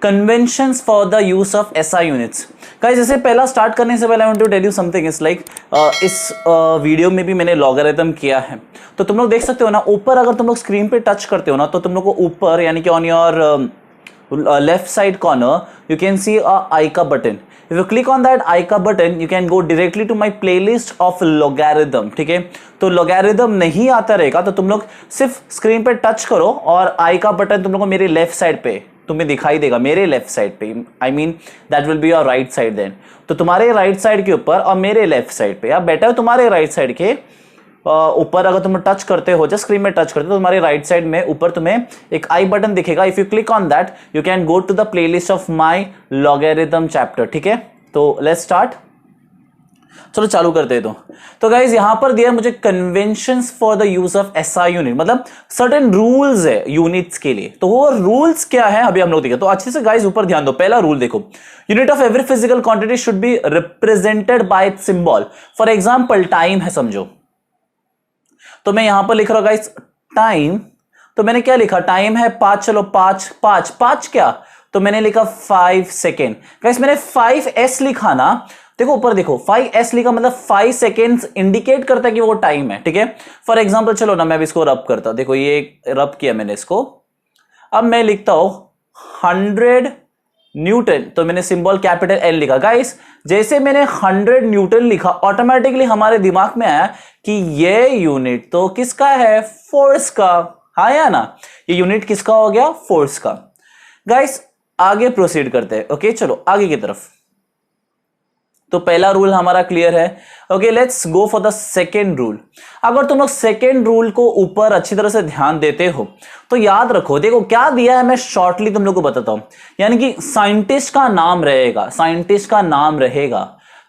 Conventions for the use of SI units. Guys जैसे पहला start करने से पहले I want to tell you something is like इस वीडियो में भी मैंने लॉगरिथम किया है, तो तुम लोग देख सकते हो ना ऊपर, अगर तुम लोग स्क्रीन पे टच करते हो ना तो तुम लोग को ऊपर यानी कि on your left side corner you can see a I का बटन। If you click on that icon button, you can go directly to my playlist of logarithm। ठीक है, तो logarithm नहीं आता रहेगा तो तुम लोग सिर्फ स्क्रीन पे टच करो और आई का बटन तुम लोग को मेरे लेफ्ट साइड पे तुम्हें दिखाई देगा, मेरे लेफ्ट साइड पे, I mean that will be your right side then. तो तुम्हारे राइट साइड के ऊपर और मेरे लेफ्ट साइड पे, या बेटर तुम्हारे राइट साइड के ऊपर अगर तुम टच करते हो, जस्ट स्क्रीन में टच करते हो तो तुम्हारी राइट साइड में ऊपर तुम्हें एक आई बटन दिखेगा। If you click on that you can go to the playlist of my logarithm chapter. ठीक है, तो लेट्स स्टार्ट, चलो चालू करते हैं। तो गाइज यहां पर दिया मुझे conventions for the use of SI unit, मतलब सर्टेन रूल्स है यूनिट्स के लिए। तो वो रूल्स क्या है अभी हम लोग देखें। तो अच्छे से गाइज ऊपर ध्यान दो, पहला रूल देखो, unit of every physical quantity should be represented by it's symbol. For example time है समझो, तो मैं यहां पर लिख रहा हूं गाइस टाइम, तो मैंने क्या लिखा, टाइम है 5, चलो 5 क्या, तो मैंने लिखा 5 सेकेंड। गाइस मैंने 5s लिखा ना, देखो ऊपर देखो 5s लिखा, मतलब 5 सेकेंड्स इंडिकेट करता है कि वो टाइम है। ठीक है, फॉर एग्जांपल चलो ना मैं अब इसको रब करता, देखो ये रब किया मैंने इसको, अब मैं लिखता हूं 100 न्यूटन, तो मैंने सिंबल कैपिटल N लिखा। गाइस जैसे मैंने 100 न्यूटन लिखा ऑटोमेटिकली हमारे दिमाग में आया कि ये यूनिट तो किसका है, फोर्स का। हाँ या ना, ये यूनिट किसका हो गया, फोर्स का। गाइस आगे प्रोसीड करते हैं। ओके चलो आगे की तरफ। तो पहला रूल हमारा क्लियर है। Okay let's go for the second rule. अगर तुम लोग सेकेंड रूल को ऊपर अच्छी तरह से ध्यान देते हो तो याद रखो, देखो क्या दिया है, मैं शॉर्टली तुम लोग को बताता हूं। यानी कि साइंटिस्ट का नाम रहेगा, साइंटिस्ट का नाम रहेगा।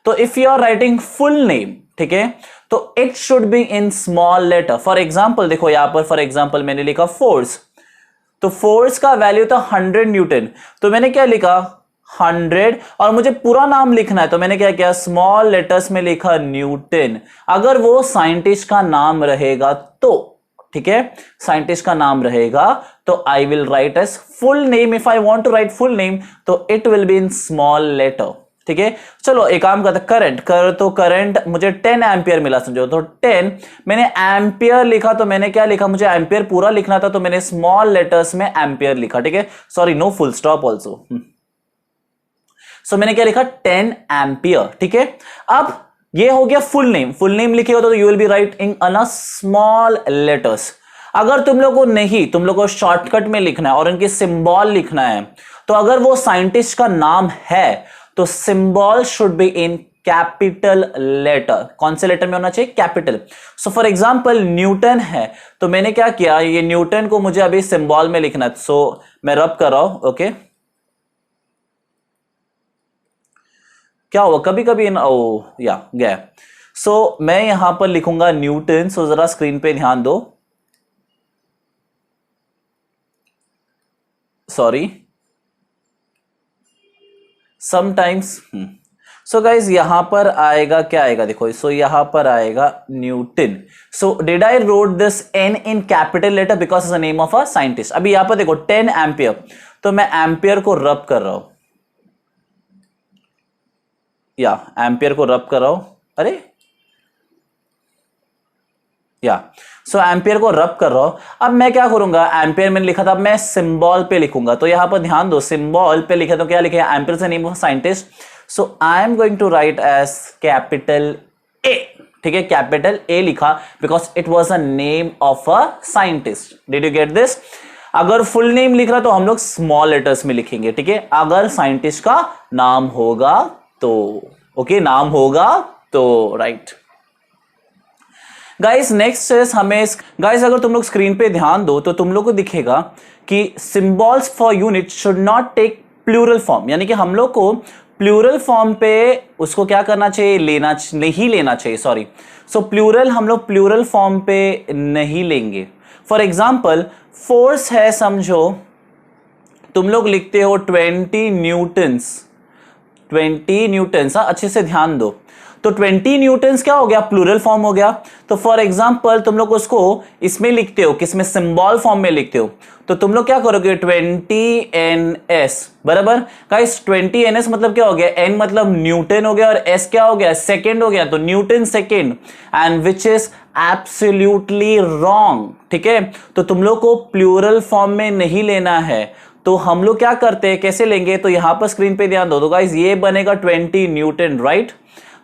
तो if you are writing full name, ठीक है, तो it should be in small letter. For example देखो यहां पर, फॉर एग्जाम्पल मैंने लिखा फोर्स, तो फोर्स का वैल्यू था 100 न्यूटन, तो मैंने क्या लिखा 100, और मुझे पूरा नाम लिखना है तो मैंने क्या किया, स्मॉल लेटर्स में लिखा न्यूटन। अगर वो साइंटिस्ट का नाम रहेगा तो, ठीक है, साइंटिस्ट का नाम रहेगा तो I will write as full name. If I want to write full name तो it will be in small letter. ठीक है, चलो एक काम करते, करंट कर, तो करंट मुझे 10 एम्पियर मिला समझो, तो 10 मैंने एम्पियर लिखा, तो मैंने क्या लिखा, मुझे एम्पियर पूरा लिखना था तो मैंने स्मॉल लेटर्स में एम्पियर लिखा। ठीक है, sorry no full stop also. So मैंने क्या लिखा 10 एम्पियर। ठीक है, अब ये हो गया फुल नेम। फुल नेम लिखेगा तो you will be writing in small letters. अगर तुम लोग को नहीं, तुम लोग को शॉर्टकट में लिखना है और इनके सिंबल लिखना है, तो अगर वो साइंटिस्ट का नाम है तो symbol should be in capital letter. कौन से लेटर में होना चाहिए, capital. So for example Newton है, तो मैंने क्या किया, ये न्यूटन को मुझे अभी सिंबल में लिखना है, सो मैं रब कर रहा हूं। ओके क्या हुआ, कभी कभी या गया। सो मैं यहां पर लिखूंगा न्यूटन। सो जरा स्क्रीन पे ध्यान दो, सॉरी समटाइम्स। सो गाइज यहां पर आएगा, क्या आएगा देखो, सो यहां पर आएगा Newton. So did I wrote this N in capital letter because is the name of a scientist. अभी यहां पर देखो 10 एम्पियर, तो मैं एम्पियर को रब कर रहा हूं, या एम्पियर को रब कर रहा हूं, अरे या सो एम्पियर को रब कर रहा हूं। अब मैं क्या करूंगा, एम्पियर मैंने लिखा था, अब मैं सिंबल पे लिखूंगा। तो यहां पर ध्यान दो, सिंबल पे लिखा तो क्या लिखे, एम्पियर से name of scientist. So I am going to write as capital A. ठीक है, कैपिटल ए लिखा because it was a name of a scientist. Did you get this. अगर फुल नेम लिख रहा तो हम लोग स्मॉल लेटर्स में लिखेंगे। ठीक है, अगर साइंटिस्ट का नाम होगा तो, ओके नाम होगा तो राइट। गाइस नेक्स्ट इज हमें, गाइस अगर तुम लोग स्क्रीन पे ध्यान दो तो तुम लोग को दिखेगा कि symbols for unit should not take plural form. यानी कि हम लोग को प्लूरल फॉर्म पे उसको क्या करना चाहिए, नहीं लेना चाहिए, सॉरी। सो प्लूरल हम लोग प्लूरल फॉर्म पे नहीं लेंगे। फॉर एग्जाम्पल फोर्स है समझो, तुम लोग लिखते हो 20 न्यूटन्स, 20 न्यूटन्स। अच्छे से ध्यान दो, तो 20 न्यूटन्स क्या हो गया, प्लूरल फॉर्म हो गया। तो फॉर एग्जांपल तुम लोग उसको इसमें लिखते हो, किसमें, सिंबल फॉर्म में लिखते हो, तो तुम लोग क्या करोगे, 20 ns बराबर। गाइस 20 ns मतलब क्या हो गया, n मतलब न्यूटन हो गया और s क्या हो गया, सेकेंड हो गया, तो Newton second, and which is absolutely wrong. ठीक है, तो तुम लोग को प्लूरल फॉर्म में नहीं लेना है, तो हम लोग क्या करते हैं, कैसे लेंगे, तो यहां पर स्क्रीन पे ध्यान दो। तो गाइस ये बनेगा 20 न्यूटन, राइट।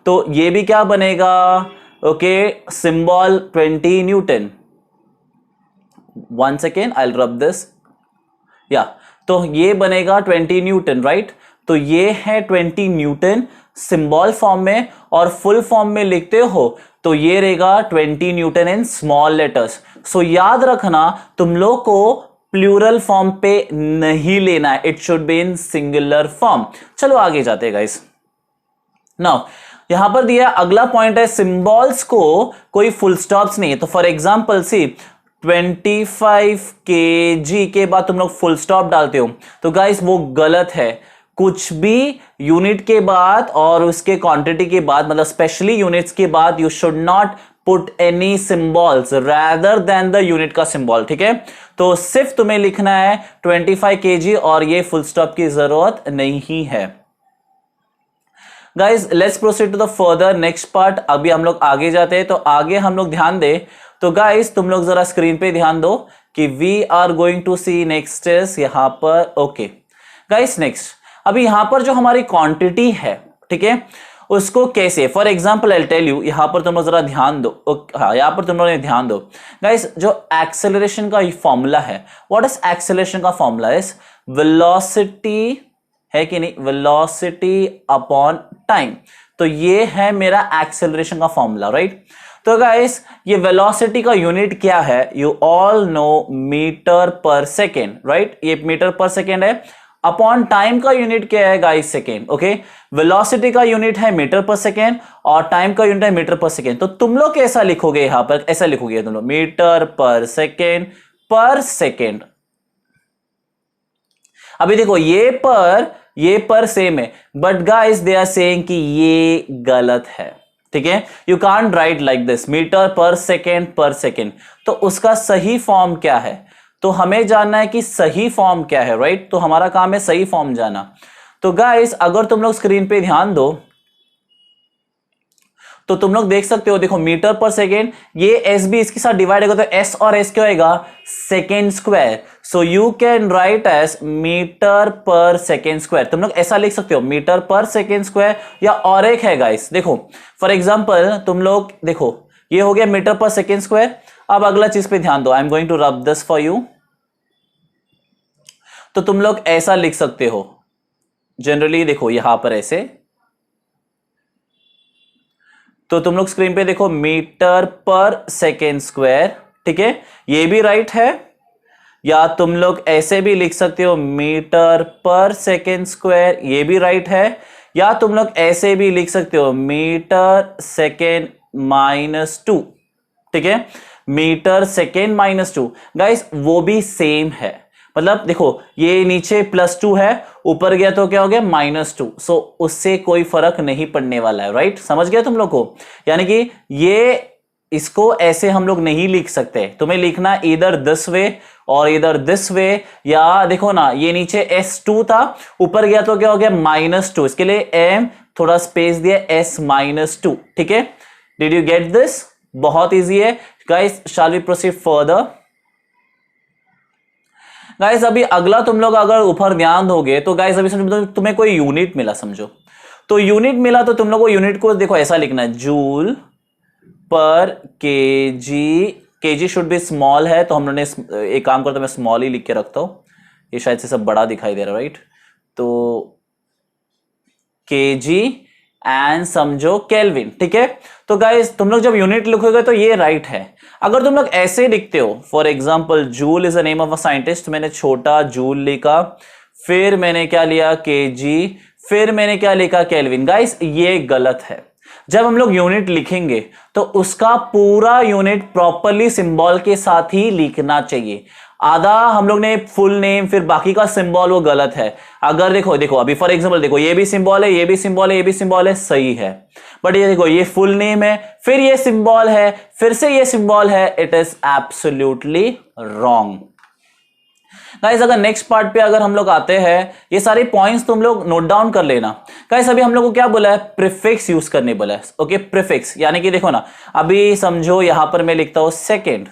तो ये भी क्या बनेगा, okay, symbol 20 Newton. 1 second, I will rub this, या तो ये बनेगा 20 न्यूटन, राइट। तो ये है 20 न्यूटन सिंबल फॉर्म में, और फुल फॉर्म में लिखते हो तो ये रहेगा 20 न्यूटन इन स्मॉल लेटर्स। सो याद रखना तुम लोग को प्लूरल फॉर्म पे नहीं लेना है, it should be in singular form. चलो आगे जाते हैं गाइस। नाउ यहां पर दिया अगला पॉइंट है, सिंबल्स को कोई फुल स्टॉप्स नहीं है। तो फॉर एग्जांपल सी 25 kg के बाद तुम लोग फुल स्टॉप डालते हो, तो गाइस वो गलत है। कुछ भी यूनिट के बाद और उसके क्वांटिटी के बाद, मतलब स्पेशली यूनिट्स के बाद, you should not put any symbols rather than the unit का सिंबल। ठीक है, तो सिर्फ तुम्हें लिखना है 25 kg और ये फुल स्टॉप की जरूरत नहीं है। Guys let's proceed to the further next part. अभी हम लोग आगे जाते हैं, तो आगे हम लोग ध्यान दे, तो गाइज तुम लोग जरा स्क्रीन पे ध्यान दो कि we are going to see next is यहां पर, ओके गाइज नेक्स्ट। अभी यहां पर जो हमारी क्वांटिटी है, ठीक है, उसको कैसे, for example I tell you, यहां पर तुम लोग जरा ध्यान दो, हाँ यहां पर तुम लोग ध्यान दो गाइज, जो एक्सेलरेशन का फॉर्मूला है, व्हाट इज एक्सेलरेशन का फॉर्मूला इज वेलोसिटी, है कि नहीं, वेलोसिटी अपॉन टाइम। तो ये है मेरा एक्सेलरेशन का फॉर्मूला, राइट। तो गाइस ये वेलोसिटी का यूनिट क्या है, you all know metre per second, right, ये मीटर पर सेकेंड है। अपॉन टाइम का यूनिट क्या है गाइस, सेकेंड, ओके। वेलोसिटी का यूनिट है मीटर पर सेकेंड और टाइम का यूनिट है मीटर पर सेकेंड। तो तुम लोग कैसा लिखोगे, यहां पर ऐसा लिखोगे तुम लोग, मीटर पर सेकेंड। अभी देखो ये पर सेम है, but guys they are saying कि ये गलत है। ठीक है, you can't write like this, metre per second. तो उसका सही फॉर्म क्या है, तो हमें जानना है कि सही फॉर्म क्या है, राइट। तो हमारा काम है सही फॉर्म जाना। तो गाइस अगर तुम लोग स्क्रीन पे ध्यान दो तो तुम लोग देख सकते हो, देखो मीटर पर सेकेंड, ये एस भी इसके साथ डिवाइड होगा, तो एस और एस क्या होगा, second square. So you can write as metre per second square. तुम लोग ऐसा लिख सकते हो, मीटर पर सेकेंड स्क्वायर, या और एक है गाइस, देखो फॉर एग्जांपल तुम लोग देखो, ये हो गया मीटर पर सेकेंड स्क्वायर। अब अगला चीज पे ध्यान दो, I am going to rub this for you. तो तुम लोग ऐसा लिख सकते हो, जनरली देखो यहां पर ऐसे, तो तुम लोग स्क्रीन पे देखो मीटर पर सेकेंड स्क्वायर, ठीक है, ये भी राइट है। या तुम लोग ऐसे भी लिख सकते हो, मीटर पर सेकेंड स्क्वायर, ये भी राइट है। या तुम लोग ऐसे भी लिख सकते हो, मीटर सेकेंड -2, ठीक है, मीटर सेकेंड -2। गाइस वो भी सेम है, मतलब देखो ये नीचे +2 है, ऊपर गया तो क्या हो गया -2। सो उससे कोई फर्क नहीं पड़ने वाला है, राइट, समझ गया तुम लोग को। यानी कि ये इसको ऐसे हम लोग नहीं लिख सकते, तुम्हें लिखना इधर दिस वे और इधर दिस वे। या देखो ना, ये नीचे S2 था, ऊपर गया तो क्या हो गया -2, इसके लिए M थोड़ा स्पेस दिया, S -2, ठीक है। Did you get this? बहुत इजी है guys, shall we proceed further. Guys अभी अगला तुम लोग अगर ऊपर ध्यान दोगे तो गाइस अभी समझो तुम्हें कोई यूनिट मिला, समझो तो यूनिट मिला, तो तुम लोग को यूनिट को देखो ऐसा लिखना है, जूल पर केजी शुड बी स्मॉल है, तो हमने एक काम करता, मैं स्मॉल ही लिख के रखता हूं, ये शायद से सब बड़ा दिखाई दे रहा है, राइट। तो केजी एंड समझो केल्विन, ठीक है। तो गाइस तुम लोग जब यूनिट लिखोगे तो ये राइट है। अगर तुम लोग ऐसे लिखते हो, for example joule is the name of a scientist, मैंने छोटा जूल लिखा, फिर मैंने क्या लिया केजी, फिर मैंने क्या लिखा केल्विन। गाइस ये गलत है। जब हम लोग यूनिट लिखेंगे तो उसका पूरा यूनिट प्रॉपरली सिंबल के साथ ही लिखना चाहिए। आधा हम लोग ने फुल नेम फिर बाकी का सिंबल वो गलत है। अगर देखो देखो अभी फॉर एग्जांपल देखो ये भी सिंबल है, ये भी सिंबल है, ये भी सिंबल है, सही है। बट ये देखो ये फुल नेम है, फिर ये सिंबल है, फिर से ये सिंबल है, it is absolutely wrong. Guys अगर नेक्स्ट पार्ट पे अगर हम लोग आते हैं, ये सारे पॉइंट्स तुम लोग नोट डाउन कर लेना। गाइस अभी हम लोग को क्या बोला है, प्रीफिक्स यूज करने बोला है। ओके प्रीफिक्स यानी कि देखो ना, अभी समझो यहां पर मैं लिखता हूं सेकेंड,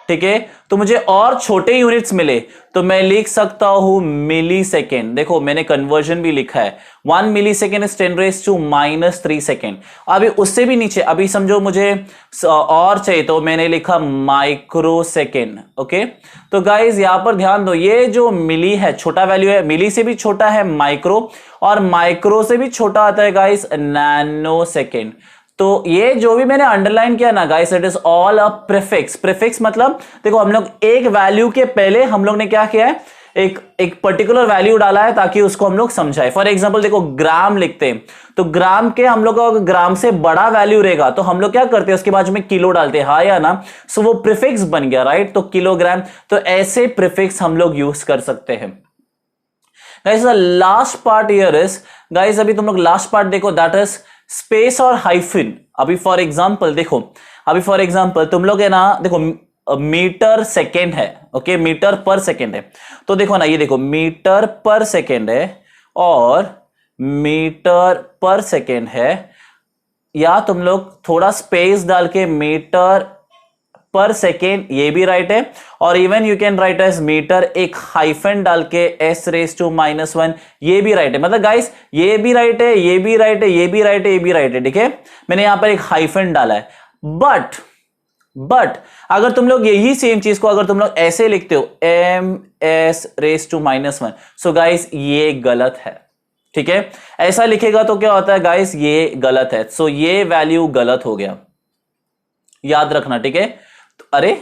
ठीक है, तो मुझे और छोटे यूनिट्स मिले तो मैं लिख सकता हूं मिली सेकेंड। देखो मैंने कन्वर्जन भी लिखा है, 1 मिली सेकेंड इज 10⁻³ सेकेंड। अभी उससे भी नीचे अभी समझो मुझे और चाहिए तो मैंने लिखा माइक्रो सेकेंड। ओके तो गाइज यहां पर ध्यान दो, ये जो मिली है छोटा वैल्यू है, मिली से भी छोटा है माइक्रो, और माइक्रो से भी छोटा आता है गाइज नैनो सेकेंड। तो ये जो भी मैंने अंडरलाइन किया ना guys, it is all a prefix. Prefix मतलब देखो हम लोग एक वैल्यू के पहले हम लोग ने क्या किया है, एक पर्टिकुलर वैल्यू डाला है ताकि उसको हम लोग समझाए। फॉर एग्जांपल देखो ग्राम लिखते हैं तो ग्राम के हम लोग का ग्राम से बड़ा वैल्यू रहेगा तो हम लोग क्या करते हैं उसके बाद में किलो डालते हैं, हाँ या ना। सो वो प्रीफिक्स बन गया, राइट। तो किलोग्राम, तो ऐसे प्रीफिक्स हम लोग यूज कर सकते हैं। Guys the last part here is, guys अभी तुम लोग लास्ट पार्ट देखो, दैट इज स्पेस और हाइफिन। अभी फॉर एग्जांपल देखो, अभी फॉर एग्जांपल तुम लोग है ना, देखो मीटर सेकेंड है, ओके मीटर पर सेकेंड है, तो देखो ना ये देखो मीटर पर सेकेंड है और मीटर पर सेकेंड है, या तुम लोग थोड़ा स्पेस डाल के मीटर पर सेकेंड, ये भी राइट है। और even you can write as metre, एक हाइफन डाल के s⁻⁻1, ये भी राइट है। मतलब गाइस ये भी राइट है, ये भी राइट है, ये भी राइट है, ये भी राइट है, ठीक है। मैंने यहां पर एक हाइफन डाला है। बट अगर तुम लोग यही सेम चीज को अगर तुम लोग ऐसे लिखते हो m⁻⁻1, सो गाइस ये गलत है, ठीक है। ऐसा लिखेगा तो क्या होता है गाइस, ये गलत है। सो ये वैल्यू गलत हो गया, याद रखना, ठीक है। अरे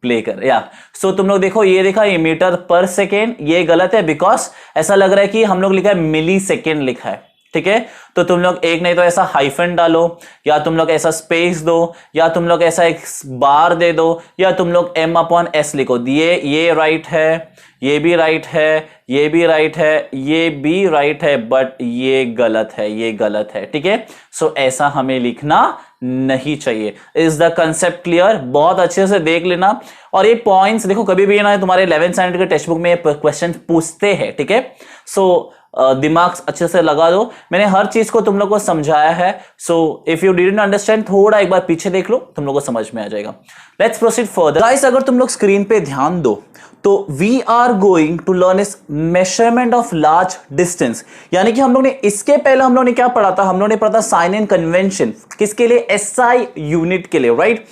प्ले कर या सो तुम लोग देखो, ये देखा ये मीटर पर सेकेंड, ये गलत है बिकॉज ऐसा लग रहा है कि हम लोग लिखा है मिली सेकेंड लिखा है, ठीक है। तो तुम लोग एक नहीं तो ऐसा हाइफन डालो, या तुम लोग ऐसा स्पेस दो, या तुम लोग ऐसा एक बार दे दो, या तुम लोग m/s लिखो। ये राइट है, ये भी राइट है, ये भी राइट है, ये भी राइट है, बट ये गलत है, ये गलत है, ठीक है। सो ऐसा हमें लिखना नहीं चाहिए। Is the concept clear? बहुत अच्छे से देख लेना। और ये पॉइंट्स देखो कभी भी ना तुम्हारे 11th स्टैंडर्ड के टेक्स्ट बुक में क्वेश्चन पूछते हैं, ठीक है। सो दिमाग अच्छे से लगा दो, मैंने हर चीज को तुम लोग को समझाया है। So if you didn't understand, थोड़ा एक बार पीछे देख लो, तुम लोग को समझ में आ जाएगा। Let's proceed further. गाइस अगर तुम लोग स्क्रीन पे ध्यान दो तो we are going to learn इस मेजरमेंट ऑफ लार्ज डिस्टेंस, यानी कि हम लोग ने इसके पहले हम लोग ने क्या पढ़ा था, हम लोग ने पढ़ा था साइन एंड कन्वेंशन, किसके लिए, एसआई यूनिट के लिए, राइट।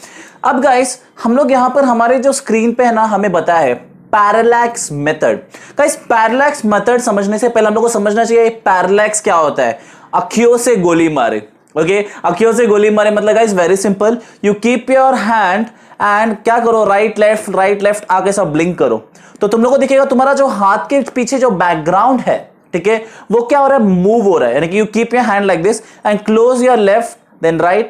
अब गाइस हम लोग यहां पर हमारे जो स्क्रीन पे है ना, हमें बताया है parallax method. Guys parallax method समझने से पहले हम लोग को समझना चाहिए पैरेलैक्स क्या होता है। अखियों से गोली मारे, ओके अखियों से गोली मारे मतलब guys very simple, you keep your hand and क्या करो, राइट लेफ्ट आगे सब ब्लिंक करो, तो तुम लोग को दिखेगा तुम्हारा जो हाथ के पीछे जो बैकग्राउंड है, ठीक है, वो क्या हो रहा है, मूव हो रहा है। यानी कि you keep your hand like this and close your left, then right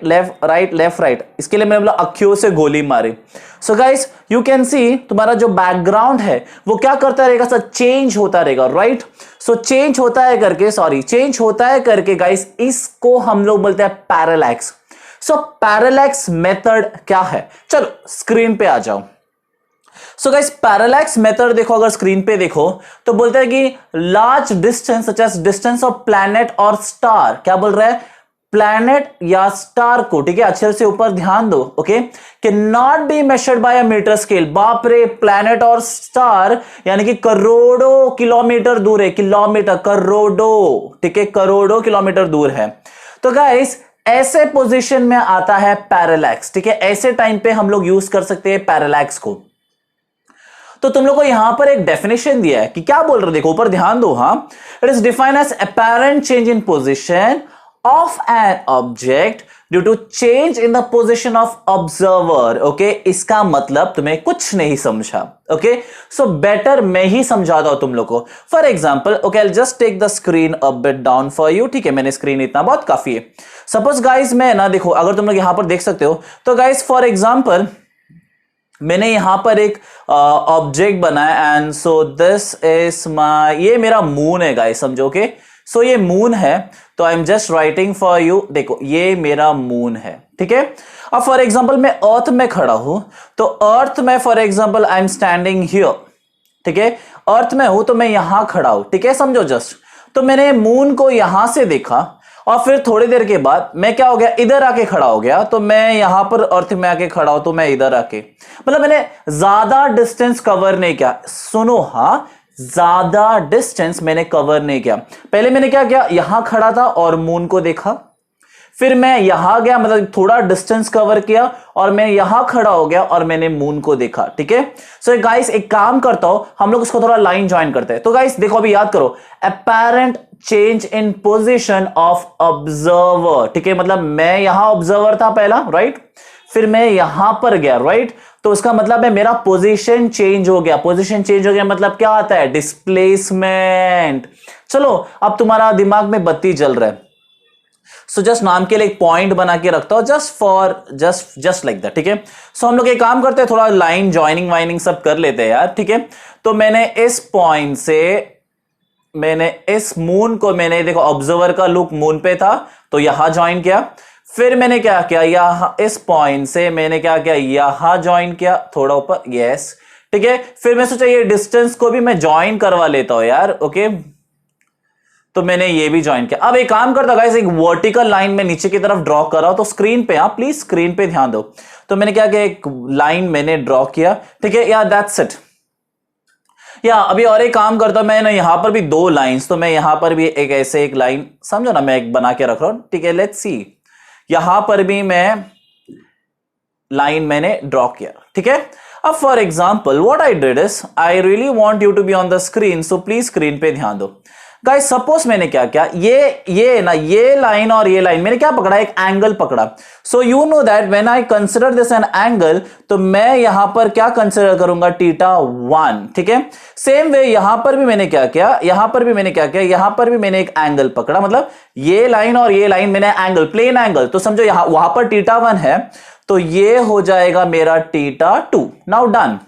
left. इसके लिए मैंने बोला अखियों से गोली मारे। So guys you can see तुम्हारा जो बैकग्राउंड है वो क्या करता रहेगा, सर चेंज होता रहेगा, राइट। सो चेंज होता है करके गाइस इसको हम लोग बोलते हैं पैरेलैक्स। सो पैरेलैक्स मेथड क्या है, चलो स्क्रीन पे आ जाओ। सो गाइस पैरेलैक्स मेथड देखो, अगर स्क्रीन पे देखो तो बोलते हैं कि large distance such as distance of planet और स्टार, क्या बोल रहा है, प्लैनेट या स्टार को, ठीक है, अच्छे से ऊपर ध्यान दो, okay, can not be measured by a meter scale. बाप रे, प्लैनेट और स्टार यानी कि करोड़ों किलोमीटर दूर है, किलोमीटर करोड़ों, ठीक है, करोड़ों किलोमीटर दूर है। तो गाइस ऐसे पोजीशन में आता है पैरेलैक्स, ठीक है, ऐसे टाइम पे हम लोग यूज कर सकते हैं पैरेलैक्स को। तो तुम लोग को यहां पर एक डेफिनेशन दिया है कि क्या बोल रहे, देखो ऊपर ध्यान दो, हाँ, it is defined as apparent change in position of an object due to change in the position of observer, okay? इसका मतलब तुम्हें कुछ नहीं समझा, okay? So better मैं ही समझाता हूं तुम लोग को। For example, okay, I'll just take the screen a bit down for you, ठीक है, मैंने स्क्रीन इतना बहुत काफी है। Suppose guys मैं ना देखो, अगर तुम लोग यहां पर देख सकते हो तो guys for example मैंने यहां पर एक ऑब्जेक्ट बनाया and so this is my, ये मेरा मून है गाइस, समझो के। सो ये मून है, तो I am just writing for you, देखो ये मेरा मून है, ठीक है। अब फॉर एग्जांपल मैं अर्थ में खड़ा हूं, तो अर्थ में for example I am standing here, ठीक है। अर्थ में हूं तो मैं यहां खड़ा हूं, ठीक है, समझो जस्ट। तो मैंने मून को यहां से देखा और फिर थोड़ी देर के बाद मैं क्या हो गया, इधर आके खड़ा हो गया। तो मैं यहां पर अर्थ में आके खड़ा हूं, तो मैं इधर आके, मतलब मैंने ज्यादा डिस्टेंस कवर नहीं किया। सुनो, हाँ, ज्यादा डिस्टेंस मैंने कवर नहीं किया। पहले मैंने क्या किया, यहां खड़ा था और मून को देखा, फिर मैं यहां गया, मतलब थोड़ा डिस्टेंस कवर किया और मैं यहां खड़ा हो गया और मैंने मून को देखा, ठीक है। सो गाइस एक काम करता हूं, हम लोग इसको थोड़ा लाइन ज्वाइन करते हैं। तो गाइस देखो, अभी याद करो, apparent change in position of observer, ठीक है। मतलब मैं यहां ऑब्जर्वर था पहला, राइट, फिर मैं यहां पर गया, राइट। तो उसका मतलब है मेरा पोजीशन चेंज हो गया। पोजीशन चेंज हो गया मतलब क्या आता है, डिस्प्लेसमेंट। चलो अब तुम्हारा दिमाग में बत्ती जल रहा है। सो जस्ट नाम के लिए एक पॉइंट बना के रखता हूं, जस्ट लाइक दैट, ठीक है। सो हम लोग एक काम करते हैं, थोड़ा लाइन ज्वाइनिंग वाइनिंग सब कर लेते हैं यार, ठीक है। तो मैंने इस पॉइंट से, मैंने इस मून को, मैंने देखो ऑब्जर्वर का लुक मून पे था तो यहां ज्वाइन किया। फिर मैंने क्या किया, यहां इस पॉइंट से मैंने क्या किया, यहां ज्वाइन किया थोड़ा ऊपर, यस, ठीक है। फिर मैं सोचा ये डिस्टेंस को भी मैं ज्वाइन करवा लेता हूं यार, ओके। तो मैंने ये भी ज्वाइन किया। अब एक काम करता गाइस, एक वर्टिकल लाइन में नीचे की तरफ ड्रॉ कर रहा हूं, तो स्क्रीन पे, आप प्लीज स्क्रीन पे ध्यान दो। तो मैंने क्या किया, एक लाइन मैंने ड्रॉ किया, ठीक है, या दैट्स इट। या अभी और एक काम करता हूं, मैं ना यहां पर भी दो लाइंस, तो मैं यहां पर भी एक ऐसे एक लाइन, समझो ना, मैं एक बना के रख रहा हूं, ठीक है। लेट्स सी, यहां पर भी मैं लाइन मैंने ड्रॉ किया, ठीक है। अब for example what I did is, I really want you to be on the screen, so please screen पे ध्यान दो गाइस। सपोज मैंने क्या किया, ये ना, ये लाइन और ये लाइन मैंने क्या पकड़ा, एक एंगल पकड़ा। So you know that when I consider this an angle, तो मैं यहां पर क्या कंसीडर करूंगा, θ1, ठीक है। सेम वे यहां पर भी मैंने क्या किया, यहां पर भी मैंने क्या किया, यहां पर भी मैंने एक एंगल पकड़ा, मतलब ये लाइन और ये लाइन मैंने एंगल, प्लेन एंगल। तो समझो यहां, वहां पर θ1 है, तो ये हो जाएगा मेरा θ2। Now done.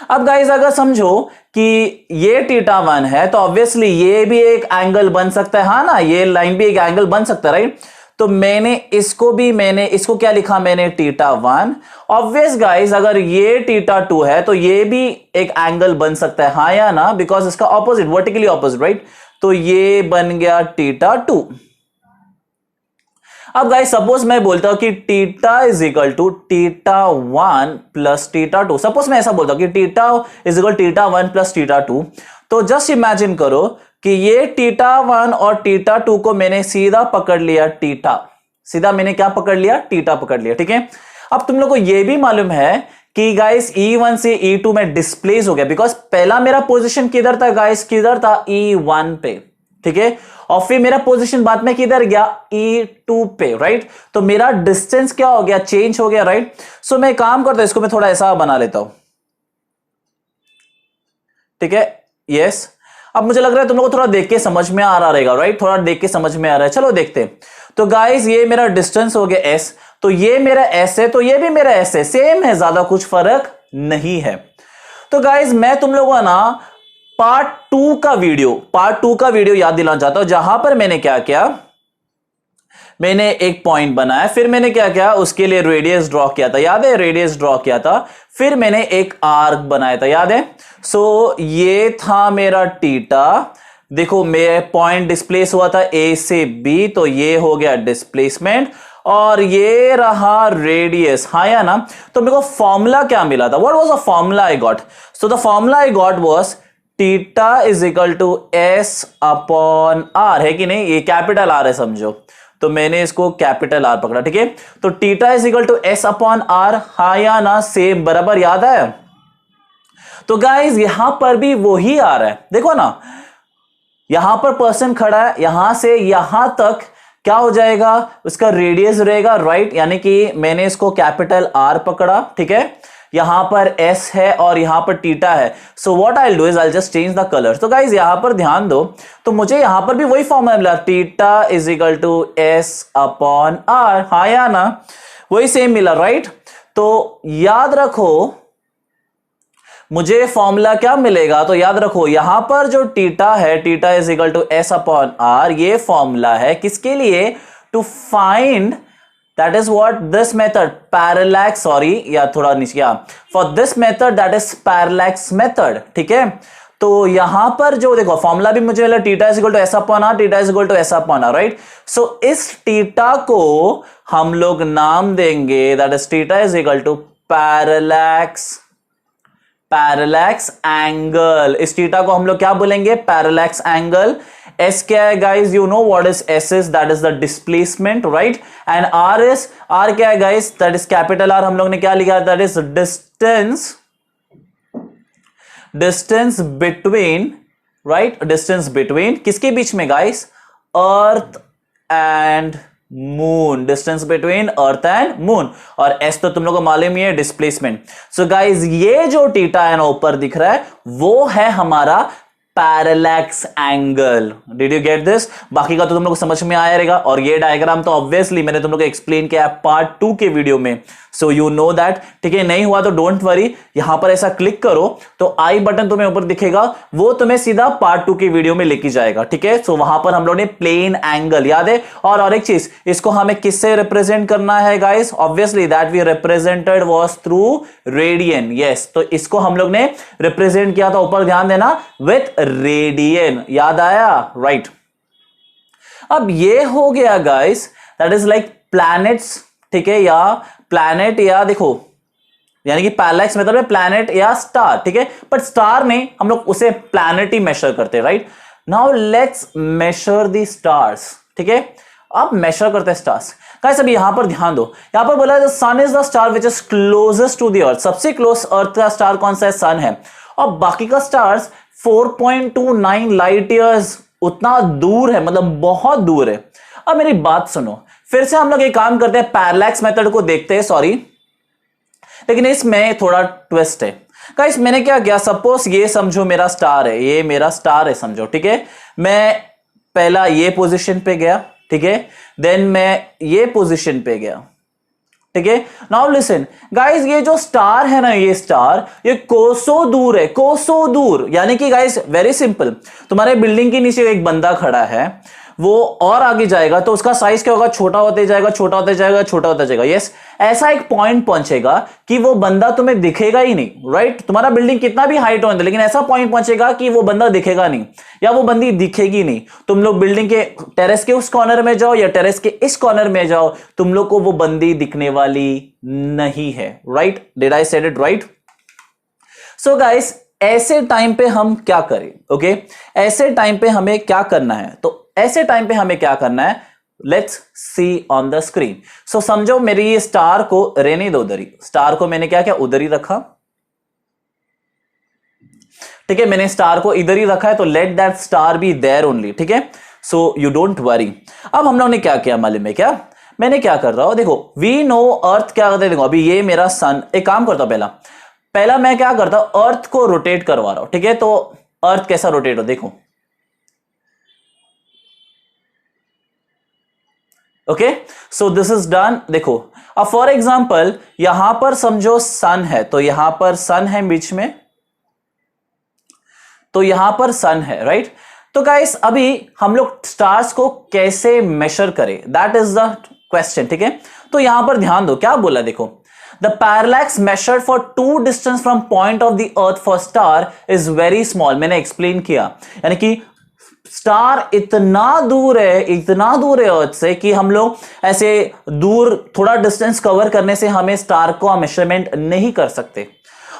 अब गाइस अगर समझो कि ये θ1 है, तो ऑब्वियसली ये भी एक एंगल बन सकता है, हाँ ना, ये लाइन भी एक एंगल बन सकता है, राइट। तो मैंने इसको क्या लिखा, मैंने θ1। ऑब्वियस गाइस अगर ये θ2 है तो ये भी एक एंगल बन सकता है, हाँ या ना, बिकॉज इसका ऑपोजिट, वर्टिकली ऑपोजिट, राइट। तो ये बन गया θ2। अब गाइस सपोज मैं बोलता हूं कि θ is equal to θ1 plus θ2। Suppose मैं ऐसा बोलता हूं कि θ इज इक्वल θ1 प्लस θ2। तो जस्ट इमेजिन करो कि ये θ1 और θ2 को मैंने सीधा पकड़ लिया, सीधा मैंने क्या पकड़ लिया, θ पकड़ लिया, ठीक है। अब तुम लोग को यह भी मालूम है कि गाइस E1 से E2 में डिस्प्लेस हो गया, बिकॉज पहला मेरा पोजीशन किधर था गाइस, किधर था, E1 पे, ठीक है। और फिर मेरा पोजीशन बाद में किधर गया, E2 पे, राइट। तो मेरा डिस्टेंस क्या हो गया, चेंज हो गया, राइट। सो मैं काम करता हूं, इसको मैं थोड़ा ऐसा बना लेता हूं, ठीक है, यस। अब मुझे लग रहा है तुम लोग को थोड़ा देख के समझ में आ रहा रहेगा, राइट, थोड़ा देख के समझ में आ रहा है। चलो देखते हैं। तो गाइस ये मेरा डिस्टेंस हो गया S, तो ये मेरा S है, तो ये भी मेरा S है, सेम है, ज्यादा कुछ फर्क नहीं है। तो गाइस मैं तुम लोगों को ना पार्ट 2 का वीडियो याद दिलाना चाहता हूं, जहां पर मैंने क्या किया, मैंने एक पॉइंट बनाया, फिर मैंने क्या किया, उसके लिए रेडियस ड्रॉ किया था, याद है, रेडियस ड्रॉ किया था, फिर मैंने एक आर्क बनाया था, याद है। सो ये था मेरा θ। देखो मेरा पॉइंट डिस्प्लेस हुआ था A से B, तो ये हो गया डिस्प्लेसमेंट, और ये रहा रेडियस, हाँ या ना। तो मेरे को फॉर्मूला क्या मिला था, what was the formula I got, so the formula I got was θ is equal to S upon R, है कि नहीं, ये कैपिटल R है समझो, तो मैंने इसको कैपिटल R पकड़ा, ठीक है। तो θ is equal to S upon R, हाँ या ना, सेम, बराबर, याद है। तो गाइज यहां पर भी वही आ रहा है, देखो ना, यहां पर पर्सन खड़ा है, यहां से यहां तक क्या हो जाएगा, उसका रेडियस रहेगा, राइट। यानी कि मैंने इसको कैपिटल R पकड़ा, ठीक है, यहां पर S है और यहां पर θ है। So what I will do is I will just change the colours. तो गाइज यहां पर ध्यान दो, तो मुझे यहां पर भी वही फॉर्मूला मिला, θ is equal to S upon R, हाँ या ना, वही सेम मिला, राइट। तो याद रखो मुझे फॉर्मूला क्या मिलेगा, तो याद रखो यहां पर जो थीटा है, theta is equal to S upon R, ये फॉर्मूला है किसके लिए, to find that is what this method parallax, sorry या थोड़ा नीचे, for this method that is parallax method, ठीक है। तो यहां पर जो देखो फॉर्मूला भी मुझे मिला theta is equal to S upon R, theta is equal to S upon R, right. So इस थीटा को हम लोग नाम देंगे that is theta is equal to parallax angle. इस थीटा को हम लोग क्या बोलेंगे, पैरेलैक्स एंगल। एस क्या है guys, you know what is S is, that is the displacement, right. And R is, R क्या है guys, that is capital R, हम लोग ने क्या लिखा, that is distance between, right, distance between किसके बीच में guys, earth and moon, distance between earth and moon. और एस तो तुम लोगों को मालूम ही है, डिस्प्लेसमेंट। सो गाइस ये जो थीटा है ना ऊपर दिख रहा है वो है हमारा parallax angle. Did you get this? बाकी का तो तुम लोग को समझ में आया रहेगा। और ये डायग्राम तो ऑब्वियसली मैंने तुम लोग को एक्सप्लेन किया है पार्ट 2 के वीडियो में, सो यू नो दैट, ठीक है। नहीं हुआ तो डोंट वरी, यहां पर ऐसा क्लिक करो तो आई बटन तुम्हें ऊपर दिखेगा, वो तुम्हें सीधा पार्ट 2 के वीडियो में लेके जाएगा, ठीक है। सो वहां पर हम लोग ने प्लेन एंगल याद है। और एक चीज, इसको हमें किससे रिप्रेजेंट करना है guys, obviously that we represented was through radian, yes. तो इसको हम लोग ने रिप्रेजेंट किया था, ऊपर ध्यान देना, विथ रेडियन, याद आया, राइट। अब ये हो गया guys, that is like planets, ठीक है, या प्लैनेट, या देखो यानी कि पैरेलैक्स मेथड में प्लैनेट या स्टार, ठीक है। बट स्टार नहीं, हम लोग उसे प्लैनेट ही मेजर करते हैं, right. Now let's measure the stars, ठीक है। अब मेजर करते हैं स्टार्स गाइस। अब यहां पर ध्यान दो, यहां पर बोला है the sun is the star which is closest to the earth, सबसे क्लोज अर्थ का स्टार कौन सा है, सन है। और बाकी का स्टार्स 4.29 लाइट ईयर्स उतना दूर है, मतलब बहुत दूर है। अब मेरी बात सुनो, फिर से हम लोग एक काम करते हैं, पैरेलैक्स मेथड को देखते हैं, सॉरी, लेकिन इसमें थोड़ा ट्विस्ट है गाइस। मैंने क्या किया, सपोज ये समझो मेरा स्टार है, ये मेरा स्टार है समझो, ठीक है। मैं पहला ये पोजीशन पे गया, ठीक है, देन मैं ये पोजीशन पे गया, ठीक है। नाउ लिसन गाइस, ये जो स्टार है ना, ये स्टार, ये कोसों दूर है, कोसों दूर। यानी कि गाइस वेरी सिंपल, तुम्हारे बिल्डिंग के नीचे एक बंदा खड़ा है, वो और आगे जाएगा तो उसका साइज क्या होगा, छोटा होते जाएगा, छोटा होते जाएगा, छोटा होता जाएगा, यस। ऐसा एक पॉइंट पहुंचेगा कि वो बंदा तुम्हें दिखेगा ही नहीं, राइट। तुम्हारा बिल्डिंग कितना भी हाइट हो, लेकिन ऐसा पॉइंट पहुंचेगा कि वो बंदा दिखेगा नहीं, या वो बंदी दिखेगी नहीं। तुम लोग बिल्डिंग के टेरेस के उस कॉर्नर में जाओ या टेरेस के इस कॉर्नर में जाओ, तुम लोग को वो बंदी दिखने वाली नहीं है, right. Did I said it right? So guys ऐसे टाइम पे हम क्या करें, ओके ऐसे टाइम पे हमें क्या करना है, तो ऐसे टाइम पे हमें क्या करना है, let's see on the screen. So समझो मेरी ये स्टार को रहने दो उधर ही, स्टार को मैंने क्या किया, उधर ही रखा, ठीक है। मैंने स्टार को इधर ही रखा है, तो let that star be there only, ठीक है। So you don't worry. अब हम लोग ने क्या किया मालूम है क्या, मैंने क्या कर रहा हूं, देखो वी नो अर्थ क्या करते हैं, देखो अभी ये मेरा सन, एक काम करता हूं, पहला मैं क्या करता हूं, अर्थ को रोटेट करवा रहा हूं, ठीक है। तो अर्थ कैसा रोटेट हो, देखो, okay. So this is done. देखो अब फॉर एग्जांपल यहां पर समझो सन है, तो यहां पर सन है बीच में, तो यहां पर सन है, राइट। तो गाइस अभी हम लोग स्टार्स को कैसे मेजर करें, दैट इज द क्वेश्चन, ठीक है। तो यहां पर ध्यान दो, क्या बोला, देखो the parallax measured for to distance from point of the earth for star is very small. मैंने एक्सप्लेन किया, यानी कि स्टार इतना दूर है अर्थ से कि हम लोग ऐसे दूर थोड़ा डिस्टेंस कवर करने से हमें स्टार को मेजरमेंट नहीं कर सकते।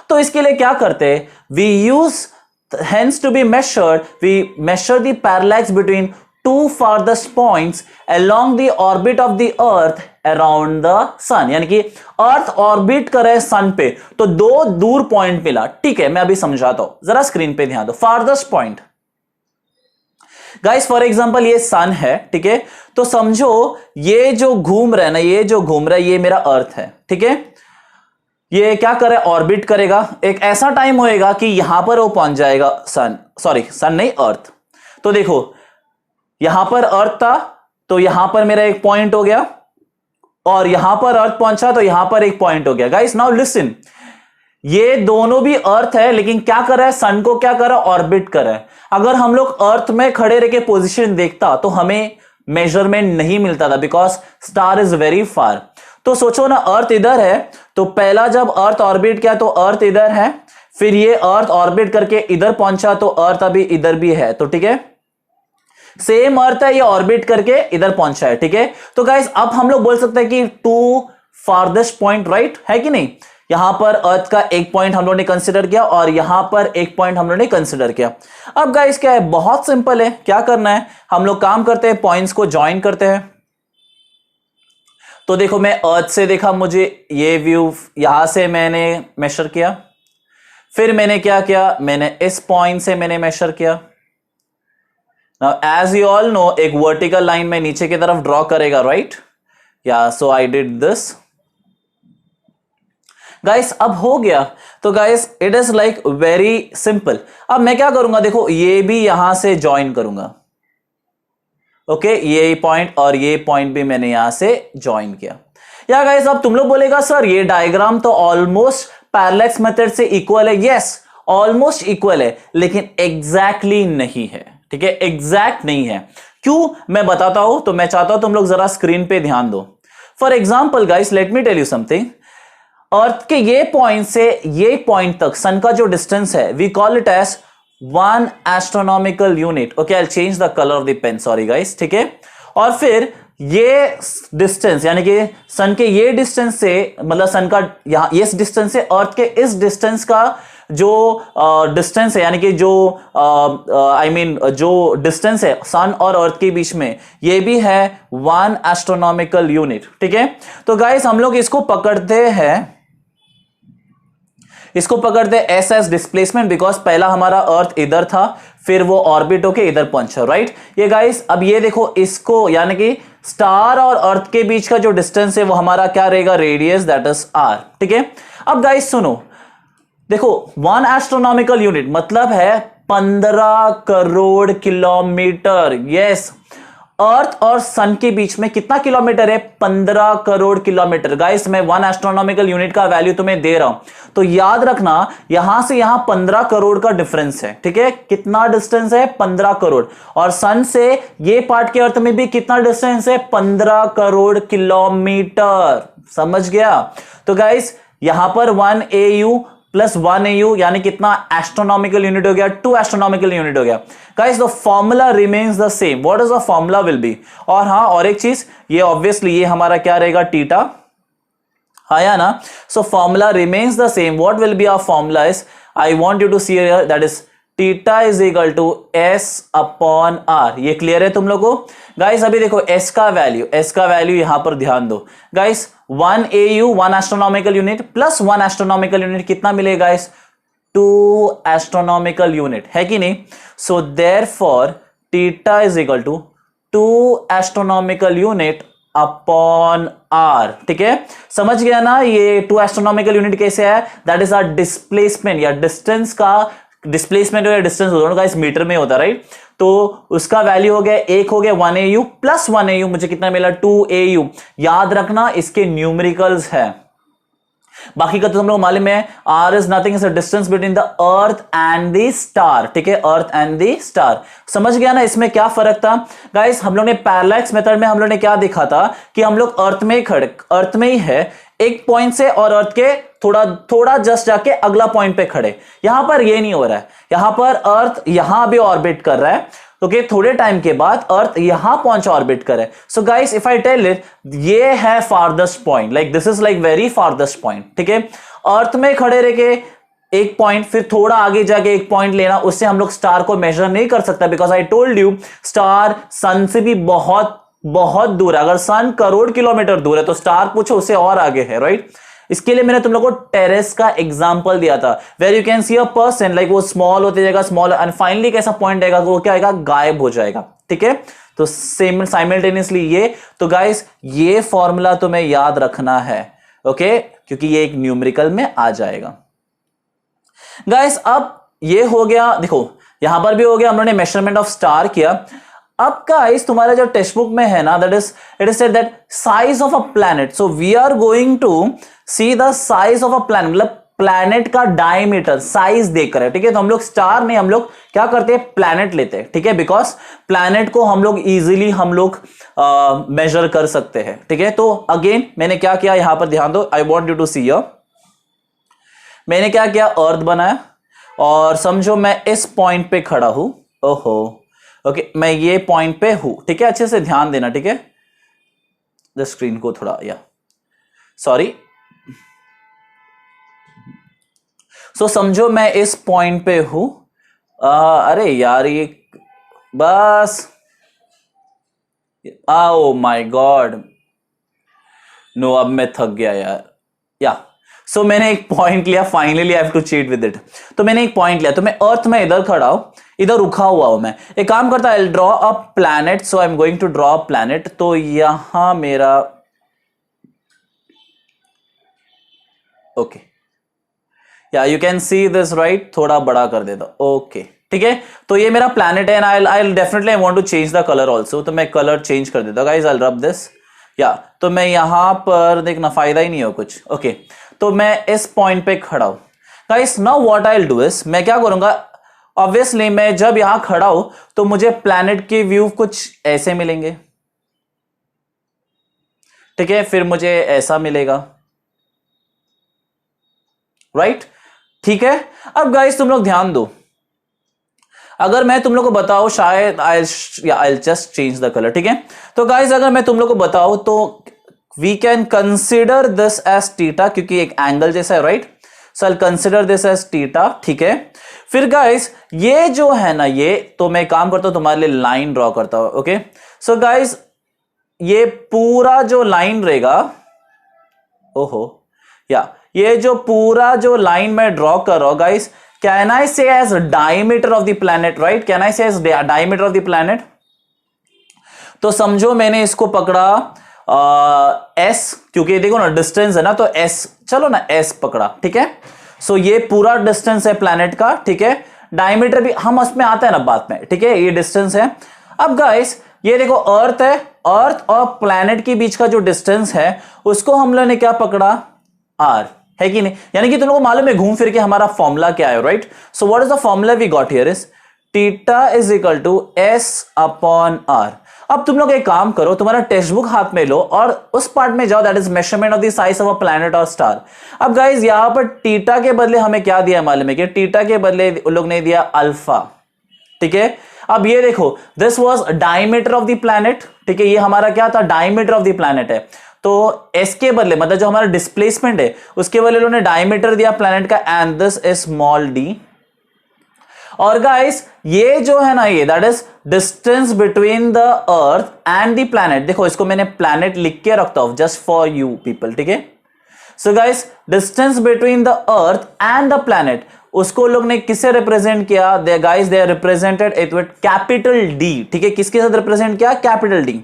तो इसके लिए क्या करते हैं, we use hence to be measured, we measure the parallax between two farthest points along the orbit of the earth around the sun। यानी कि अर्थ ऑर्बिट करे सन पे, तो दो दूर पॉइंट मिला, ठीक है। मैं अभी समझाता हूं, जरा स्क्रीन पे ध्यान दो। Farthest point guys, for example ये सन है, ठीक है। तो समझो ये जो घूम रहा है ना, ये जो घूम रहा है, ये मेरा अर्थ है, ठीक है। ये क्या करे, ऑर्बिट करेगा, एक ऐसा टाइम होएगा कि यहां पर वो पहुंच जाएगा, सन, सॉरी सन नहीं, अर्थ। तो देखो यहां पर अर्थ था, तो यहां पर मेरा एक पॉइंट हो गया, और यहां पर अर्थ पहुंचा तो यहां पर एक पॉइंट हो गया। गाइस नाउ लिसन, ये दोनों भी अर्थ है, लेकिन क्या कर रहा है, सन को क्या कर रहा है, ऑर्बिट कर रहा है। अगर हम लोग अर्थ में खड़े रह के पोजिशन देखता तो हमें मेजरमेंट नहीं मिलता था, because star is very far. तो सोचो ना, अर्थ इधर है, तो पहला जब अर्थ ऑर्बिट किया तो अर्थ इधर है, फिर ये अर्थ ऑर्बिट करके इधर पहुंचा तो अर्थ अभी इधर भी है, तो ठीक है, सेम अर्थ है, ये ऑर्बिट करके इधर पहुंचा है, ठीक है। तो गाइस अब हम लोग बोल सकते हैं कि टू फारदेस्ट पॉइंट, राइट है कि नहीं। यहां पर अर्थ का एक पॉइंट हम लोग ने कंसिडर किया और यहां पर एक पॉइंट हम लोग ने कंसिडर किया। अब गाइस क्या है, बहुत सिंपल है, क्या करना है, हम लोग काम करते हैं, पॉइंट्स को ज्वाइन करते हैं। तो देखो मैं अर्थ से देखा, मुझे ये व्यू यहां से मैंने मेजर किया, फिर मैंने क्या किया, मैंने इस पॉइंट से मैंने मेजर किया। Now, as you all know, एक वर्टिकल लाइन में नीचे की तरफ ड्रॉ करेगा, राइट, या सो आई डिड दिस। गाइस अब हो गया, तो guys it is like very simple. अब मैं क्या करूंगा, देखो ये भी यहां से ज्वाइन करूंगा, ओके, ये पॉइंट और ये पॉइंट भी मैंने यहां से ज्वाइन किया। या गाइस अब तुम लोग बोलेगा सर ये डायग्राम तो ऑलमोस्ट पैरेलैक्स मेथड से इक्वल है। यस, ऑलमोस्ट इक्वल है, लेकिन एग्जैक्टली नहीं है, ठीक है, एग्जैक्ट नहीं है। क्यों, मैं बताता हूं। तो मैं चाहता हूं तुम लोग जरा स्क्रीन पे ध्यान दो। For example guys, let me tell you something. Earth के ये पॉइंट से ये पॉइंट तक सन का जो डिस्टेंस है, we call it as 1 astronomical unit. Okay, I change the colour of the pen, sorry guys, ठीक है। और फिर ये डिस्टेंस यानी कि सन के ये डिस्टेंस से, मतलब सन का यहां इस डिस्टेंस से अर्थ के इस डिस्टेंस का जो डिस्टेंस है, यानी कि जो आई मीन जो डिस्टेंस है सन और अर्थ के बीच में, ये भी है 1 एस्ट्रोनॉमिकल यूनिट, ठीक है। तो गाइस हम लोग इसको पकड़ते हैं, इसको पकड़ते एस एस डिस्प्लेसमेंट, बिकॉज पहला हमारा अर्थ इधर था, फिर वो ऑर्बिट होके इधर पहुंचा, राइट। ये गाइस अब ये देखो, इसको यानी कि स्टार और अर्थ के बीच का जो डिस्टेंस है वो हमारा क्या रहेगा, रेडियस, दैट इज आर, ठीक है। अब गाइस सुनो, देखो 1 एस्ट्रोनॉमिकल यूनिट मतलब है 15 करोड़ किलोमीटर। यस, अर्थ और सन के बीच में कितना किलोमीटर है, 15 करोड़ किलोमीटर। गाइस मैं 1 एस्ट्रोनॉमिकल यूनिट का वैल्यू तुम्हें दे रहा हूं, तो याद रखना यहां से यहां 15 करोड़ का डिफरेंस है, ठीक है। कितना डिस्टेंस है, 15 करोड़। और सन से ये पार्ट के अर्थ में भी कितना डिस्टेंस है, 15 करोड़ किलोमीटर। समझ गया। तो गाइस यहां पर 1 AU प्लस 1 AU यानी कितना एस्ट्रोनॉमिकल यूनिट हो गया, 2 एस्ट्रोनॉमिकल यूनिट हो गया। Guys the formula remains the same, what is the formula will be. और हाँ, और एक चीज, ये ऑब्वियसली ये हमारा क्या रहेगा, थीटा, हाँ या ना। So formula remains the same, what will be our formula is, I want you to see here, that is theta is equal to S upon R. ये क्लियर है तुम लोगों को। गाइस अभी देखो एस का वैल्यू यहां पर ध्यान दो। Guys 1 AU 1 astronomical unit plus 1 astronomical unit कितना मिलेगा गाइस, 2 एस्ट्रोनॉमिकल यूनिट, है कि नहीं। So therefore theta is equal to 2 astronomical unit upon R, ठीक है। समझ गया ना, ये 2 एस्ट्रोनॉमिकल यूनिट कैसे है, दैट इज आर डिस्प्लेसमेंट या डिस्टेंस का, डिस्प्लेसमेंट या डिस्टेंस दोनों का इस मीटर में होता है, राइट। तो उसका वैल्यू हो गया, एक हो गया 1 AU प्लस 1 AU, मुझे कितना मिला, 2 AU। याद रखना इसके न्यूमेरिकल्स है, बाकी का तो तुम लोग मालूम है, R is nothing, is a distance between the earth and the star, ठीक है, अर्थ एंड द स्टार। समझ गया ना इसमें क्या फर्क था। गाइस हम लोग ने पैरेलैक्स मेथड में हम लोग ने क्या देखा था कि हम लोग अर्थ में ही खड़े, अर्थ में ही है एक पॉइंट से, और अर्थ के थोड़ा थोड़ा जस्ट जाके अगला पॉइंट पे खड़े। यहां पर ये नहीं हो रहा है, यहां पर अर्थ यहां भी ऑर्बिट कर रहा है, ओके, थोड़े टाइम के बाद अर्थ यहां पहुंचा ऑर्बिट करे। So guys if I tell it, ये है farthest point, like this is like very farthest point, ठीक है। अर्थ में खड़े रह के एक पॉइंट, फिर थोड़ा आगे जाके एक पॉइंट लेना, उससे हम लोग स्टार को मेजर नहीं कर सकता, because I told you star sun से भी बहुत बहुत दूर है। अगर सन करोड़ किलोमीटर दूर है तो स्टार पूछो उससे और आगे है, राइट। इसके लिए मैंने तुम लोगों को टेरेस का एग्जांपल दिया था, where you can see a person, like वो स्मॉल होते जाएगा, स्मॉल, एंड फाइनली कैसा पॉइंट आएगा, वो क्या आएगा, गायब हो जाएगा, ठीक है। तो सेम साइमल्टेनियसली ये, तो गाइस ये फॉर्मूला तुम्हें याद रखना है, ओके, क्योंकि ये एक न्यूमेरिकल में आ जाएगा। गाइस अब ये हो गया, देखो यहां पर भी हो गया, हम लोगों ने मेजरमेंट ऑफ स्टार किया। अब गाइस तुम्हारे जो टेक्स्ट बुक में है ना, that is it is said that size of a planet, so we are going to see the size of a planet, मतलब प्लैनेट का डायमीटर साइज देखकर है, ठीक है। तो हम लोग स्टार नहीं, हम लोग क्या करते हैं, प्लैनेट लेते हैं, ठीक है, बिकॉज प्लैनेट को हम लोग इजीली हम लोग मेजर कर सकते हैं, ठीक है। तो अगेन मैंने क्या किया, यहां पर ध्यान दो, I want you to see your, मैंने क्या किया, अर्थ बनाया और समझो मैं इस पॉइंट पे खड़ा हूं, ओहो ओके, मैं ये पॉइंट पे हूं, ठीक है, अच्छे से ध्यान देना, ठीक है, द स्क्रीन को थोड़ा या सॉरी, सो समझो मैं इस पॉइंट पे हूं, अरे यार ये बस, ओ माय गॉड, नो अब मैं थक गया यार, या सो मैंने एक पॉइंट लिया, finally I have to cheat with it, तो मैंने एक पॉइंट लिया, तो मैं अर्थ में इधर खड़ा हूं, इधर रुका हुआ हूं मैं, एक काम करता है, I draw a planet, so I am going to draw a planet, तो यहां मेरा ओके, या you can see this right, थोड़ा बड़ा कर देता, ओके ठीक है, तो ये मेरा प्लैनेट है, and I definitely I want to change the colour also, तो मैं कलर चेंज कर देता guys, I will rub this, या तो मैं यहां पर देखना, फायदा ही नहीं हो कुछ, ओके तो मैं इस पॉइंट पे खड़ा हूं guys, now what I will do is, मैं क्या करूंगा, ऑब्वियसली मैं जब यहां खड़ा हूं तो मुझे प्लैनेट के व्यू कुछ ऐसे मिलेंगे, ठीक है, फिर मुझे ऐसा मिलेगा, राइट ठीक है। अब गाइस तुम लोग ध्यान दो, अगर मैं तुम लोग को बताऊं, शायद I just change the colour, ठीक है, तो गाइस अगर मैं तुम लोग को बताऊं तो we can consider this as theta, क्योंकि एक एंगल जैसा है, right, so I consider this as theta, ठीक है। फिर गाइस ये जो है ना, ये तो मैं काम करता हूं, तुम्हारे लिए लाइन ड्रॉ करता हूं, ओके, सो गाइस ये पूरा जो लाइन रहेगा, ओहो या ये जो पूरा जो लाइन मैं ड्रॉ कर रहा हूं guys, can I say as diameter of the planet, right, can I say as diameter of the planet, तो समझो मैंने इसको पकड़ा एस, क्योंकि देखो ना डिस्टेंस है ना, तो एस, चलो ना एस पकड़ा, ठीक है, सो ये पूरा डिस्टेंस है प्लैनेट का, ठीक है, डायमीटर भी हम उसमें आता है ना बात में, ठीक है, ये डिस्टेंस है। अब गाइस ये देखो अर्थ है, अर्थ और प्लैनेट के बीच का जो डिस्टेंस है उसको हम लोगों ने क्या पकड़ा, आर, है कि नहीं, यानी कि तुम लोगों को मालूम है घूम फिर के हमारा फॉर्मूला क्या है, right, so what is the formula we got here is theta is equal to S upon R. अब तुम लोग एक काम करो, तुम्हारा टेक्स्ट बुक हाथ में लो और उस पार्ट में जाओ, that is measurement of the size of a planet और स्टार। अब गाइस यहां पर थीटा के बदले हमें क्या दिया मालूम है, कि थीटा के बदले उन लोग ने दिया अल्फा, ठीक है। अब ये देखो, this was diameter of the planet, ठीक है, ये हमारा क्या था, डायमीटर ऑफ द प्लैनेट है, तो एस के बदले मतलब जो हमारा डिस्प्लेसमेंट है उसके बदले उन्होंने डायमीटर दिया प्लैनेट का, and this is small D. और गाइस ये जो है ना, ये that is distance between the earth and the planet, देखो इसको मैंने प्लैनेट लिख के रखता हूं जस्ट फॉर यू पीपल, ठीक है। So guys distance between the earth and the planet, उसको लोग ने किससे रिप्रेजेंट किया, they guys they are represented it with capital D, ठीक है, किसके साथ रिप्रेजेंट किया, कैपिटल डी।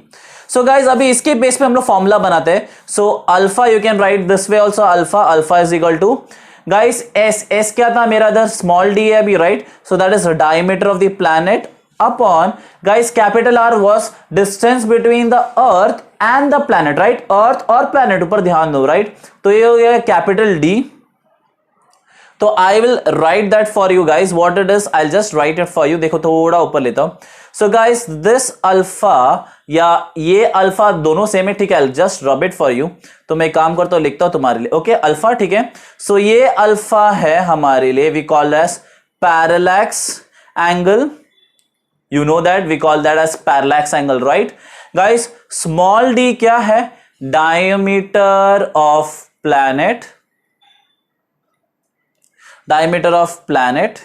सो गाइस अभी इसके बेस पे हम लोग फॉर्मूला बनाते हैं, so alpha you can write this way also, alpha is equal to guys S क्या था मेरा, इधर स्मॉल डी है अभी, right, so that is diameter of the planet upon guys capital R was distance between the earth and the planet, right, earth और planet, ऊपर ध्यान दो, राइट, तो ये हो गया कैपिटल डी। तो I will right that for you guys what it is, I will just right it for you, देखो थोड़ा ऊपर लेता हूं। सो गाइस दिस अल्फा या ये अल्फा दोनों सेम है, ठीक है, I just rub it for you, तो मैं काम करता हूं, लिखता हूं तुम्हारे लिए, ओके अल्फा, ठीक है। सो ये अल्फा है हमारे लिए, we call as parallax angle, you know that we call that as parallax angle, right guys। small d क्या है, diameter of planet, diameter of planet,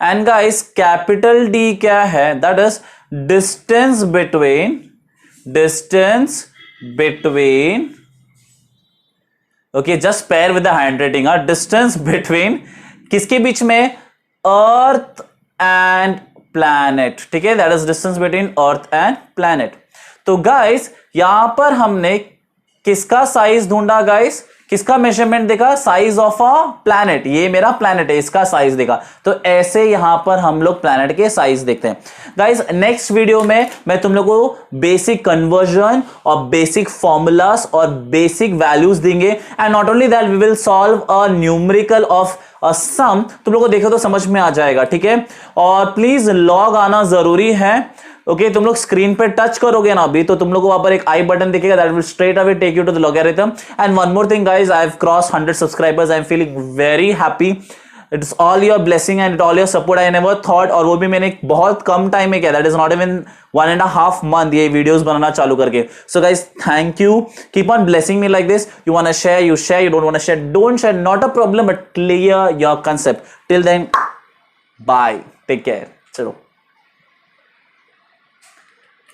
and guys capital D क्या है, that is distance between okay just pair with the handwriting, distance between किसके बीच में, earth and planet, ठीक है, that is distance between earth and planet. तो guys यहां पर हमने किसका साइज ढूंढा गाइस, किसका मेजरमेंट देगा? Size of a planet. ये मेरा प्लैनेट है, इसका साइज देगा। तो ऐसे यहां पर हम लोग प्लैनेट के साइज देखते हैं। गाइस नेक्स्ट वीडियो में मैं तुम लोगों को बेसिक कन्वर्जन और बेसिक फॉर्मूलास और बेसिक वैल्यूज देंगे। And not only that, we will solve a numerical of some. तुम लोगों को देखो तो समझ में आ जाएगा, ठीक है। और प्लीज लॉग आना जरूरी है। ओके तुम लोग स्क्रीन पे टच करोगे ना अभी, तो तुम लोग को वहां पर एक आई बटन दिखेगा, that will straight away take you to the logarithm. And one more thing guys, I have cross 100 subscribers, I am feeling very happy. It's all your blessing and all your support. I never thought, और वो भी मैंने बहुत कम time में किया, that is not even 1.5 month ये videos बनाना चालू करके। So guys thank you, keep on blessing me like this. You want to share, you share, you don't want to share, don't share, not a problem, but clear your concept. Till then bye, take care. चलो।